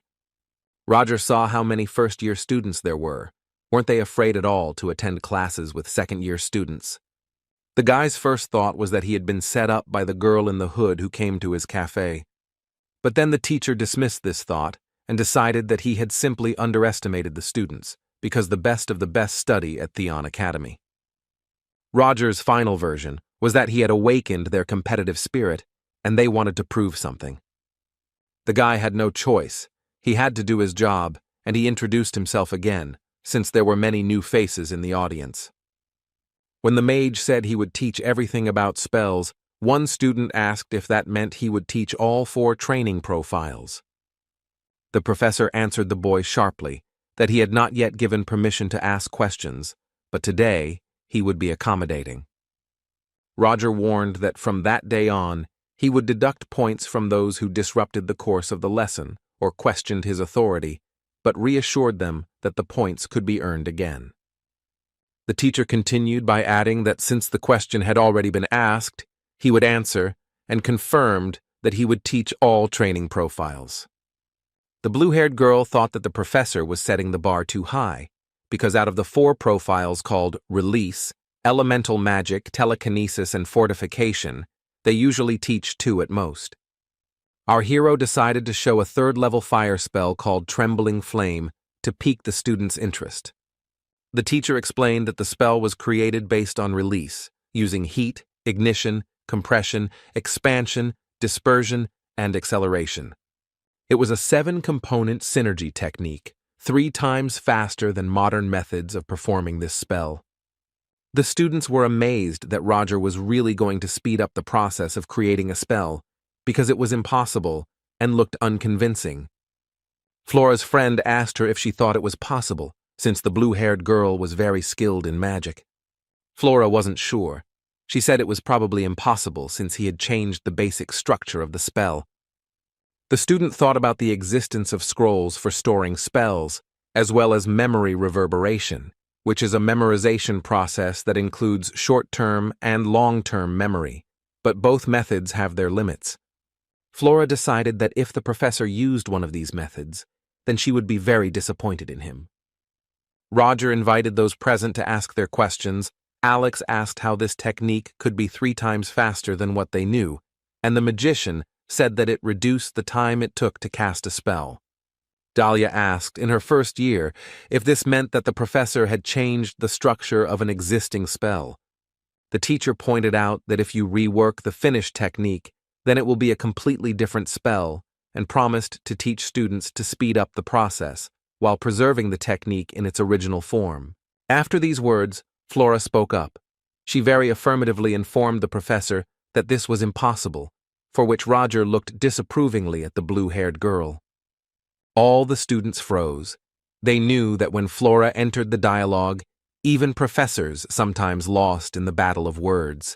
Roger saw how many first-year students there were. Weren't they afraid at all to attend classes with second-year students? The guy's first thought was that he had been set up by the girl in the hood who came to his cafe. But then the teacher dismissed this thought and decided that he had simply underestimated the students, because the best of the best study at Theon Academy. Roger's final version was that he had awakened their competitive spirit, and they wanted to prove something. The guy had no choice. He had to do his job, and he introduced himself again, since there were many new faces in the audience. When the mage said he would teach everything about spells, one student asked if that meant he would teach all 4 training profiles. The professor answered the boy sharply that he had not yet given permission to ask questions, but today he would be accommodating. Roger warned that from that day on, he would deduct points from those who disrupted the course of the lesson or questioned his authority, but reassured them that the points could be earned again. The teacher continued by adding that since the question had already been asked, he would answer, and confirmed that he would teach all training profiles. The blue-haired girl thought that the professor was setting the bar too high, because out of the 4 profiles called Release, Elemental Magic, Telekinesis, and Fortification, they usually teach 2 at most. Our hero decided to show a 3rd-level fire spell called Trembling Flame to pique the students' interest. The teacher explained that the spell was created based on release, using heat, ignition, compression, expansion, dispersion, and acceleration. It was a 7-component synergy technique, 3 times faster than modern methods of performing this spell. The students were amazed that Roger was really going to speed up the process of creating a spell, because it was impossible and looked unconvincing. Flora's friend asked her if she thought it was possible, since the blue-haired girl was very skilled in magic. Flora wasn't sure. She said it was probably impossible since he had changed the basic structure of the spell. The student thought about the existence of scrolls for storing spells, as well as memory reverberation, which is a memorization process that includes short-term and long-term memory, but both methods have their limits. Flora decided that if the professor used one of these methods, then she would be very disappointed in him. Roger invited those present to ask their questions. Alex asked how this technique could be 3 times faster than what they knew, and the magician said that it reduced the time it took to cast a spell. Dahlia asked, in her first year, if this meant that the professor had changed the structure of an existing spell. The teacher pointed out that if you rework the finished technique, then it will be a completely different spell, and promised to teach students to speed up the process, while preserving the technique in its original form. After these words, Flora spoke up. She very affirmatively informed the professor that this was impossible, for which Roger looked disapprovingly at the blue-haired girl. All the students froze. They knew that when Flora entered the dialogue, even professors sometimes lost in the battle of words.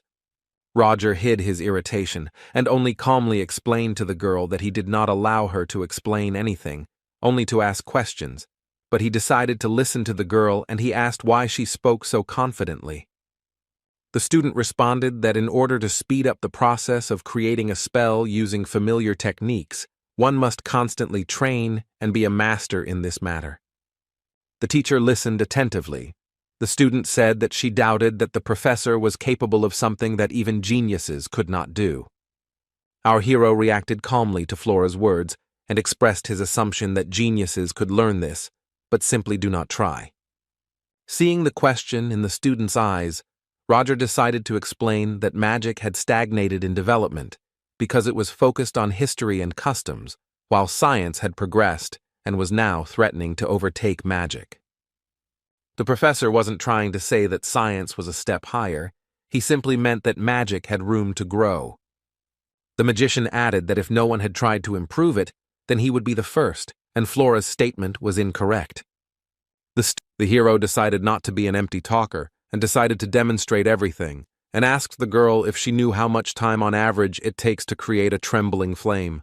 Roger hid his irritation and only calmly explained to the girl that he did not allow her to explain anything, only to ask questions, but he decided to listen to the girl and he asked why she spoke so confidently. The student responded that in order to speed up the process of creating a spell using familiar techniques, one must constantly train and be a master in this matter. The teacher listened attentively. The student said that she doubted that the professor was capable of something that even geniuses could not do. Our hero reacted calmly to Flora's words and expressed his assumption that geniuses could learn this, but simply do not try. Seeing the question in the student's eyes, Roger decided to explain that magic had stagnated in development because it was focused on history and customs, while science had progressed and was now threatening to overtake magic. The professor wasn't trying to say that science was a step higher, he simply meant that magic had room to grow. The magician added that if no one had tried to improve it, then he would be the first, and Flora's statement was incorrect. The hero decided not to be an empty talker and decided to demonstrate everything, and asked the girl if she knew how much time on average it takes to create a trembling flame.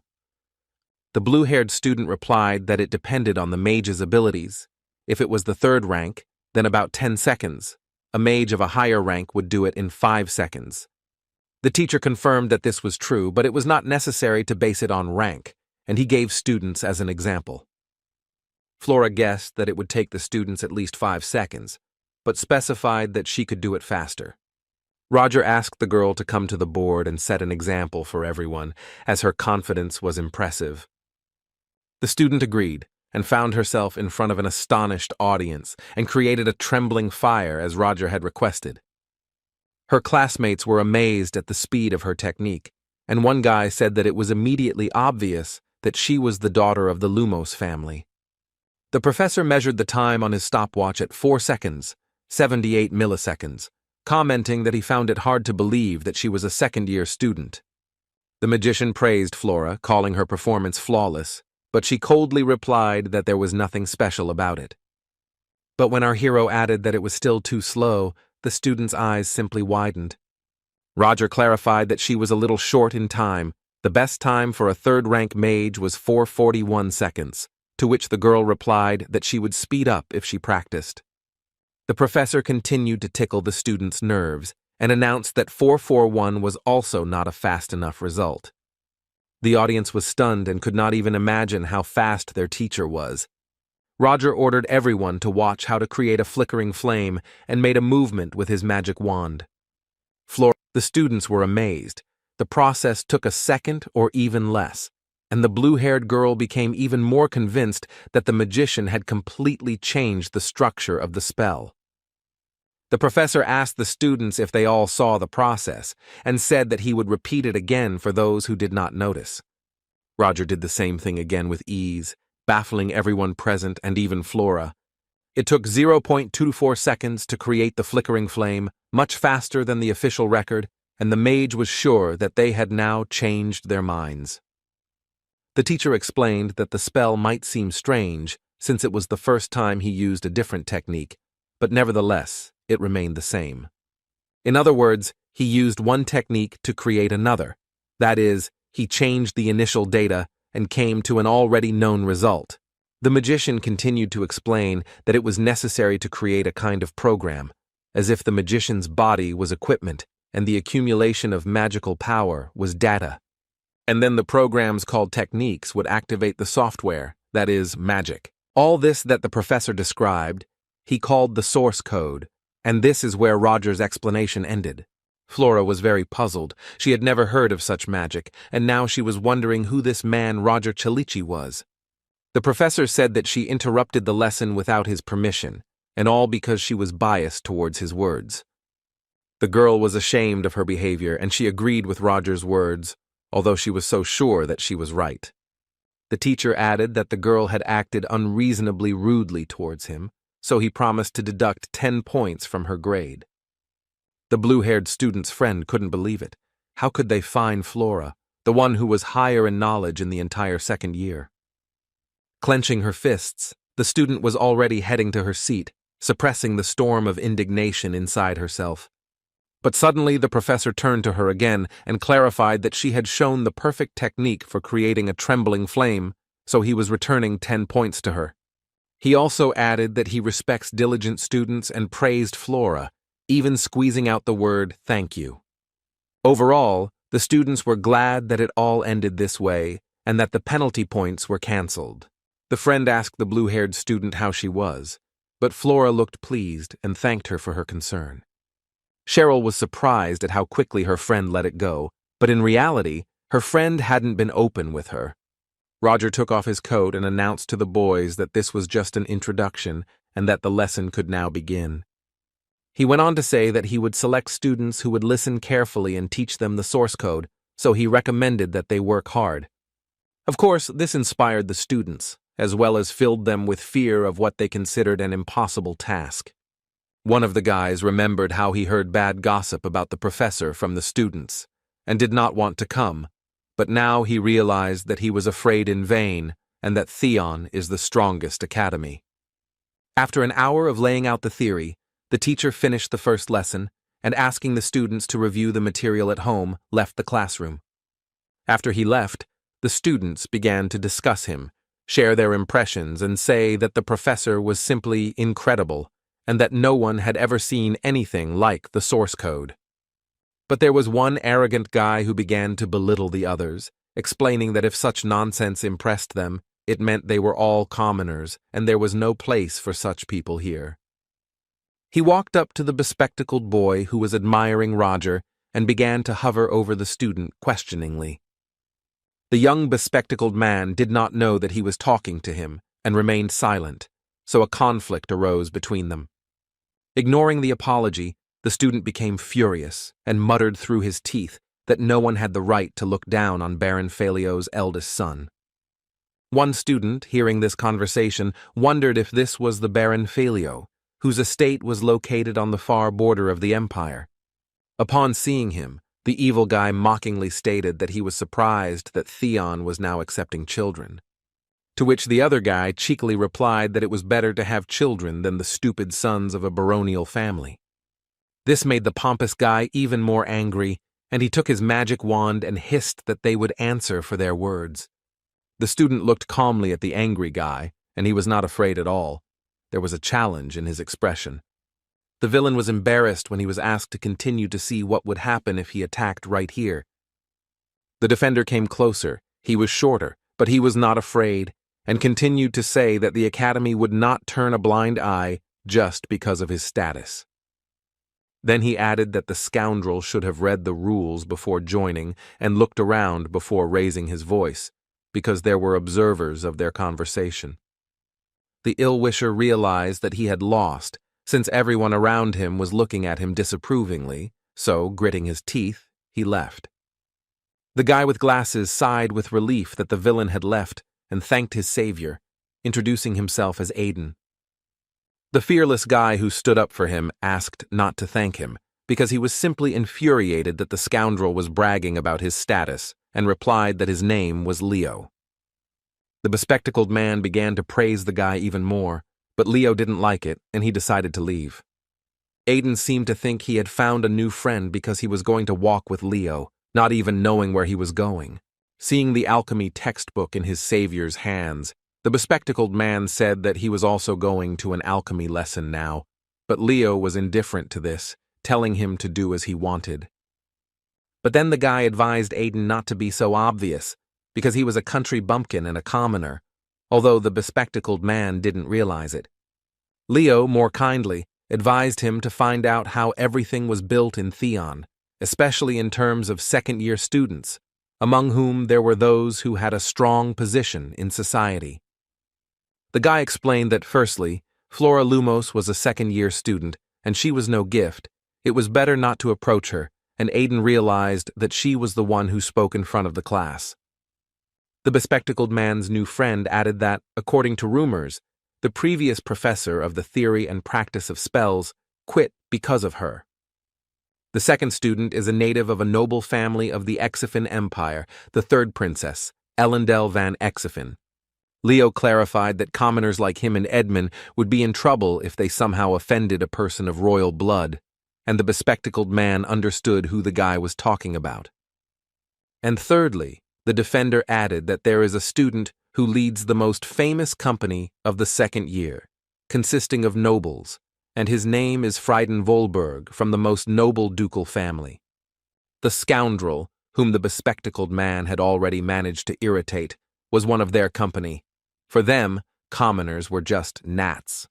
The blue-haired student replied that it depended on the mage's abilities. If it was the 3rd rank, then about 10 seconds. A mage of a higher rank would do it in 5 seconds. The teacher confirmed that this was true, but it was not necessary to base it on rank, and he gave students as an example. Flora guessed that it would take the students at least 5 seconds, but specified that she could do it faster. Roger asked the girl to come to the board and set an example for everyone, as her confidence was impressive. The student agreed, and found herself in front of an astonished audience and created a trembling fire as Roger had requested. Her classmates were amazed at the speed of her technique, and one guy said that it was immediately obvious that she was the daughter of the Lumos family. The professor measured the time on his stopwatch at 4 seconds, 78 milliseconds, commenting that he found it hard to believe that she was a second-year student. The magician praised Flora, calling her performance flawless, but she coldly replied that there was nothing special about it. But when our hero added that it was still too slow, the student's eyes simply widened. Roger clarified that she was a little short in time. The best time for a third-rank mage was 4:41 seconds, to which the girl replied that she would speed up if she practiced. The professor continued to tickle the student's nerves and announced that 4:41 was also not a fast enough result. The audience was stunned and could not even imagine how fast their teacher was. Roger ordered everyone to watch how to create a flickering flame and made a movement with his magic wand. The students were amazed. The process took a second or even less, and the blue-haired girl became even more convinced that the magician had completely changed the structure of the spell. The professor asked the students if they all saw the process, and said that he would repeat it again for those who did not notice. Roger did the same thing again with ease, baffling everyone present and even Flora. It took 0.24 seconds to create the flickering flame, much faster than the official record, and the mage was sure that they had now changed their minds. The teacher explained that the spell might seem strange, since it was the first time he used a different technique, but nevertheless, it remained the same. In other words, he used one technique to create another. That is, he changed the initial data and came to an already known result. The magician continued to explain that it was necessary to create a kind of program, as if the magician's body was equipment and the accumulation of magical power was data. And then the programs called techniques would activate the software, that is, magic. All this that the professor described, he called the source code, and this is where Roger's explanation ended. Flora was very puzzled. She had never heard of such magic, and now she was wondering who this man Roger Chalichi was. The professor said that she interrupted the lesson without his permission, and all because she was biased towards his words. The girl was ashamed of her behavior, and she agreed with Roger's words, although she was so sure that she was right. The teacher added that the girl had acted unreasonably rudely towards him, so he promised to deduct 10 points from her grade. The blue-haired student's friend couldn't believe it. How could they fine Flora, the one who was higher in knowledge in the entire second year? Clenching her fists, the student was already heading to her seat, suppressing the storm of indignation inside herself. But suddenly the professor turned to her again and clarified that she had shown the perfect technique for creating a trembling flame, so he was returning 10 points to her. He also added that he respects diligent students and praised Flora, even squeezing out the word "thank you." Overall, the students were glad that it all ended this way and that the penalty points were cancelled. The friend asked the blue-haired student how she was, but Flora looked pleased and thanked her for her concern. Cheryl was surprised at how quickly her friend let it go, but in reality, her friend hadn't been open with her. Roger took off his coat and announced to the boys that this was just an introduction and that the lesson could now begin. He went on to say that he would select students who would listen carefully and teach them the source code, so he recommended that they work hard. Of course, this inspired the students, as well as filled them with fear of what they considered an impossible task. One of the guys remembered how he heard bad gossip about the professor from the students, and did not want to come, but now he realized that he was afraid in vain and that Theon is the strongest academy. After an hour of laying out the theory, the teacher finished the first lesson and, asking the students to review the material at home, left the classroom. After he left, the students began to discuss him, share their impressions, and say that the professor was simply incredible and that no one had ever seen anything like the source code. But there was one arrogant guy who began to belittle the others, explaining that if such nonsense impressed them, it meant they were all commoners and there was no place for such people here. He walked up to the bespectacled boy who was admiring Roger and began to hover over the student questioningly. The young bespectacled man did not know that he was talking to him and remained silent, so a conflict arose between them. Ignoring the apology, the student became furious and muttered through his teeth that no one had the right to look down on Baron Phalio's eldest son. One student, hearing this conversation, wondered if this was the Baron Phalio, whose estate was located on the far border of the empire. Upon seeing him, the evil guy mockingly stated that he was surprised that Theon was now accepting children. To which the other guy cheekily replied that it was better to have children than the stupid sons of a baronial family. This made the pompous guy even more angry, and he took his magic wand and hissed that they would answer for their words. The student looked calmly at the angry guy, and he was not afraid at all. There was a challenge in his expression. The villain was embarrassed when he was asked to continue to see what would happen if he attacked right here. The defender came closer. He was shorter, but he was not afraid, and continued to say that the academy would not turn a blind eye just because of his status. Then he added that the scoundrel should have read the rules before joining and looked around before raising his voice, because there were observers of their conversation. The ill-wisher realized that he had lost, since everyone around him was looking at him disapprovingly, so, gritting his teeth, he left. The guy with glasses sighed with relief that the villain had left and thanked his savior, introducing himself as Aiden. The fearless guy who stood up for him asked not to thank him, because he was simply infuriated that the scoundrel was bragging about his status, and replied that his name was Leo. The bespectacled man began to praise the guy even more, but Leo didn't like it, and he decided to leave. Aiden seemed to think he had found a new friend because he was going to walk with Leo, not even knowing where he was going. Seeing the alchemy textbook in his savior's hands, the bespectacled man said that he was also going to an alchemy lesson now, but Leo was indifferent to this, telling him to do as he wanted. But then the guy advised Aiden not to be so obvious, because he was a country bumpkin and a commoner, although the bespectacled man didn't realize it. Leo, more kindly, advised him to find out how everything was built in Theon, especially in terms of second-year students, among whom there were those who had a strong position in society. The guy explained that, firstly, Flora Lumos was a second-year student, and she was no gift. It was better not to approach her, and Aiden realized that she was the one who spoke in front of the class. The bespectacled man's new friend added that, according to rumors, the previous professor of the theory and practice of spells quit because of her. The second student is a native of a noble family of the Exifin Empire, the third princess, Elendel van Exifin. Leo clarified that commoners like him and Edmund would be in trouble if they somehow offended a person of royal blood, and the bespectacled man understood who the guy was talking about. And thirdly, the defender added that there is a student who leads the most famous company of the second year, consisting of nobles, and his name is Frieden Volberg from the most noble ducal family. The scoundrel, whom the bespectacled man had already managed to irritate, was one of their company. For them, commoners were just gnats.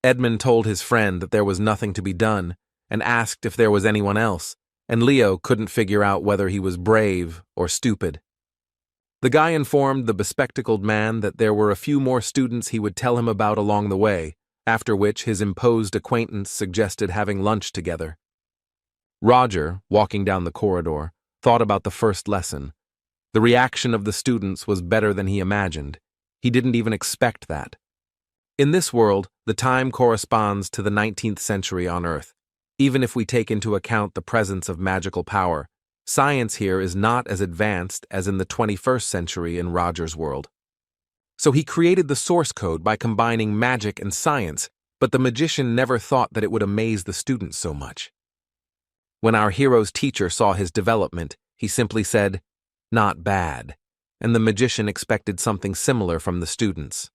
Edmund told his friend that there was nothing to be done, and asked if there was anyone else, and Leo couldn't figure out whether he was brave or stupid. The guy informed the bespectacled man that there were a few more students he would tell him about along the way, after which his imposed acquaintance suggested having lunch together. Roger, walking down the corridor, thought about the first lesson. The reaction of the students was better than he imagined. He didn't even expect that. In this world, the time corresponds to the 19th century on Earth. Even if we take into account the presence of magical power, science here is not as advanced as in the 21st century in Roger's world. So he created the source code by combining magic and science, but the magician never thought that it would amaze the students so much. When our hero's teacher saw his development, he simply said, "Not bad," and the magician expected something similar from the students.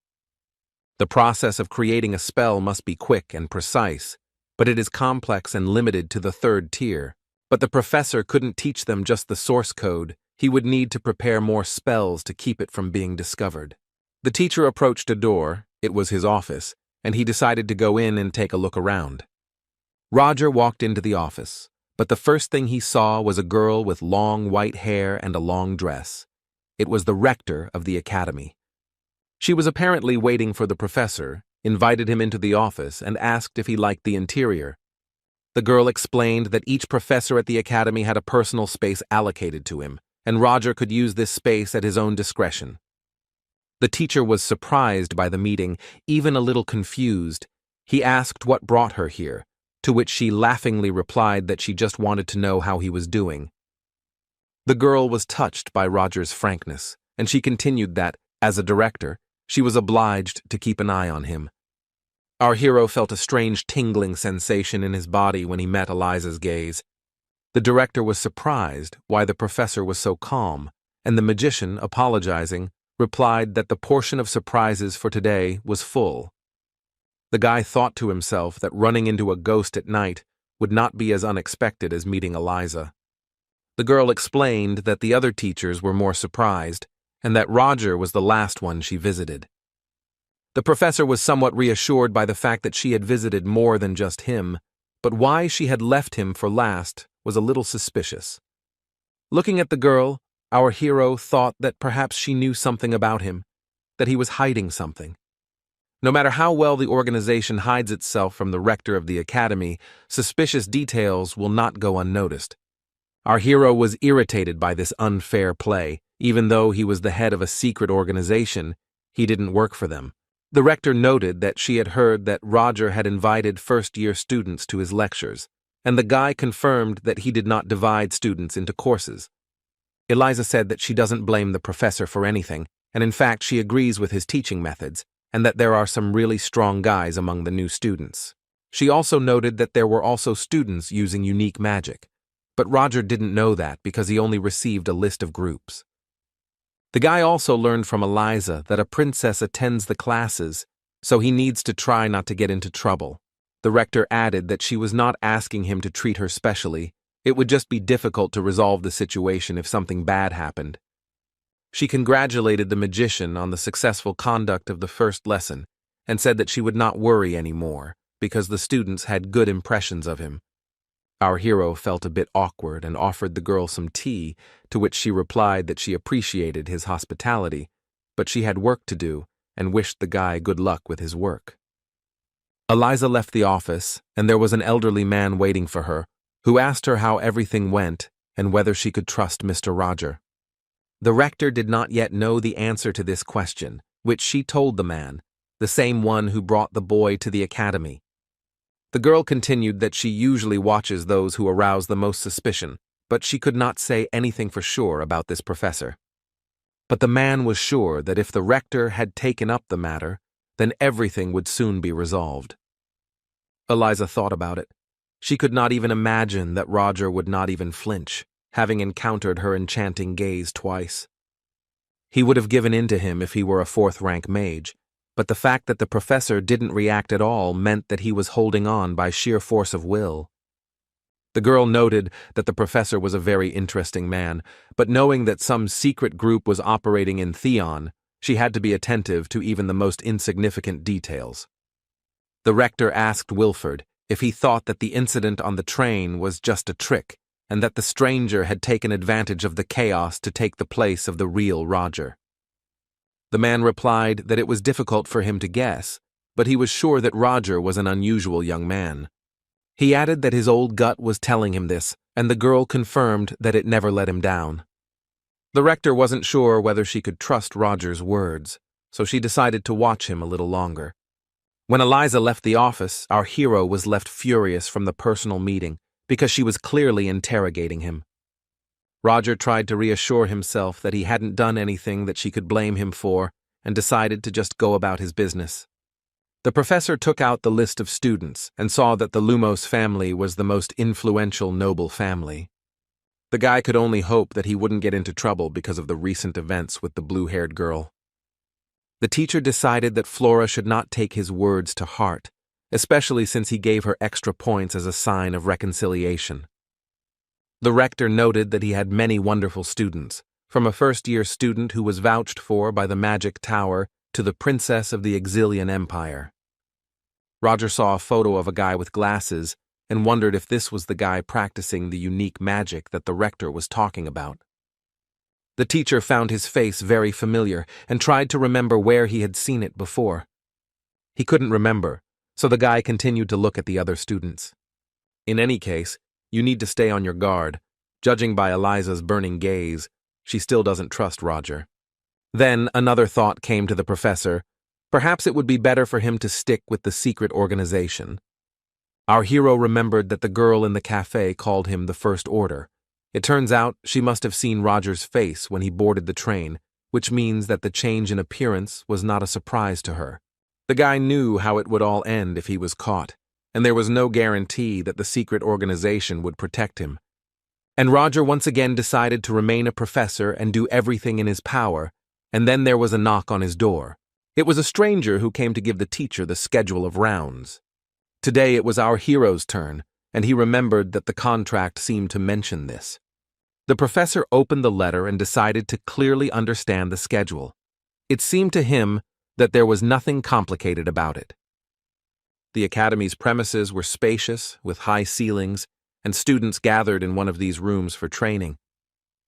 The process of creating a spell must be quick and precise, but it is complex and limited to the third tier. But the professor couldn't teach them just the source code. He would need to prepare more spells to keep it from being discovered. The teacher approached a door, it was his office, and he decided to go in and take a look around. Roger walked into the office, but the first thing he saw was a girl with long white hair and a long dress. It was the rector of the academy. She was apparently waiting for the professor, invited him into the office, and asked if he liked the interior. The girl explained that each professor at the academy had a personal space allocated to him, and Roger could use this space at his own discretion. The teacher was surprised by the meeting, even a little confused. He asked what brought her here, to which she laughingly replied that she just wanted to know how he was doing. The girl was touched by Roger's frankness, and she continued that, as a director, She was obliged to keep an eye on him. Our hero felt a strange tingling sensation in his body when he met Eliza's gaze. The director was surprised why the professor was so calm, and the magician, apologizing, replied that the portion of surprises for today was full. The guy thought to himself that running into a ghost at night would not be as unexpected as meeting Eliza. The girl explained that the other teachers were more surprised, and that Roger was the last one she visited. The professor was somewhat reassured by the fact that she had visited more than just him, but why she had left him for last was a little suspicious. Looking at the girl, our hero thought that perhaps she knew something about him, that he was hiding something. No matter how well the organization hides itself from the rector of the academy, suspicious details will not go unnoticed. Our hero was irritated by this unfair play. Even though he was the head of a secret organization, he didn't work for them. The rector noted that she had heard that Roger had invited first-year students to his lectures, and the guy confirmed that he did not divide students into courses. Eliza said that she doesn't blame the professor for anything, and in fact she agrees with his teaching methods, and that there are some really strong guys among the new students. She also noted that there were also students using unique magic, but Roger didn't know that because he only received a list of groups. The guy also learned from Eliza that a princess attends the classes, so he needs to try not to get into trouble. The rector added that she was not asking him to treat her specially. It would just be difficult to resolve the situation if something bad happened. She congratulated the magician on the successful conduct of the first lesson and said that she would not worry anymore because the students had good impressions of him. Our hero felt a bit awkward and offered the girl some tea, to which she replied that she appreciated his hospitality, but she had work to do and wished the guy good luck with his work. Eliza left the office, and there was an elderly man waiting for her, who asked her how everything went and whether she could trust Mr. Roger. The rector did not yet know the answer to this question, which she told the man, the same one who brought the boy to the academy. The girl continued that she usually watches those who arouse the most suspicion, but she could not say anything for sure about this professor. But the man was sure that if the rector had taken up the matter, then everything would soon be resolved. Eliza thought about it. She could not even imagine that Roger would not even flinch, having encountered her enchanting gaze twice. He would have given in to him if he were a fourth-rank mage, but the fact that the professor didn't react at all meant that he was holding on by sheer force of will. The girl noted that the professor was a very interesting man, but knowing that some secret group was operating in Theon, she had to be attentive to even the most insignificant details. The rector asked Wilford if he thought that the incident on the train was just a trick, and that the stranger had taken advantage of the chaos to take the place of the real Roger. The man replied that it was difficult for him to guess, but he was sure that Roger was an unusual young man. He added that his old gut was telling him this, and the girl confirmed that it never let him down. The rector wasn't sure whether she could trust Roger's words, so she decided to watch him a little longer. When Eliza left the office, our hero was left furious from the personal meeting because she was clearly interrogating him. Roger tried to reassure himself that he hadn't done anything that she could blame him for and decided to just go about his business. The professor took out the list of students and saw that the Lumos family was the most influential noble family. The guy could only hope that he wouldn't get into trouble because of the recent events with the blue-haired girl. The teacher decided that Flora should not take his words to heart, especially since he gave her extra points as a sign of reconciliation. The rector noted that he had many wonderful students, from a first-year student who was vouched for by the Magic Tower to the princess of the Exilian Empire. Roger saw a photo of a guy with glasses and wondered if this was the guy practicing the unique magic that the rector was talking about. The teacher found his face very familiar and tried to remember where he had seen it before. He couldn't remember, so the guy continued to look at the other students. In any case, you need to stay on your guard. Judging by Eliza's burning gaze, she still doesn't trust Roger. Then another thought came to the professor. Perhaps it would be better for him to stick with the secret organization. Our hero remembered that the girl in the cafe called him the First Order. It turns out she must have seen Roger's face when he boarded the train, which means that the change in appearance was not a surprise to her. The guy knew how it would all end if he was caught, and there was no guarantee that the secret organization would protect him. And Roger once again decided to remain a professor and do everything in his power, and then there was a knock on his door. It was a stranger who came to give the teacher the schedule of rounds. Today it was our hero's turn, and he remembered that the contract seemed to mention this. The professor opened the letter and decided to clearly understand the schedule. It seemed to him that there was nothing complicated about it. The academy's premises were spacious, with high ceilings, and students gathered in one of these rooms for training.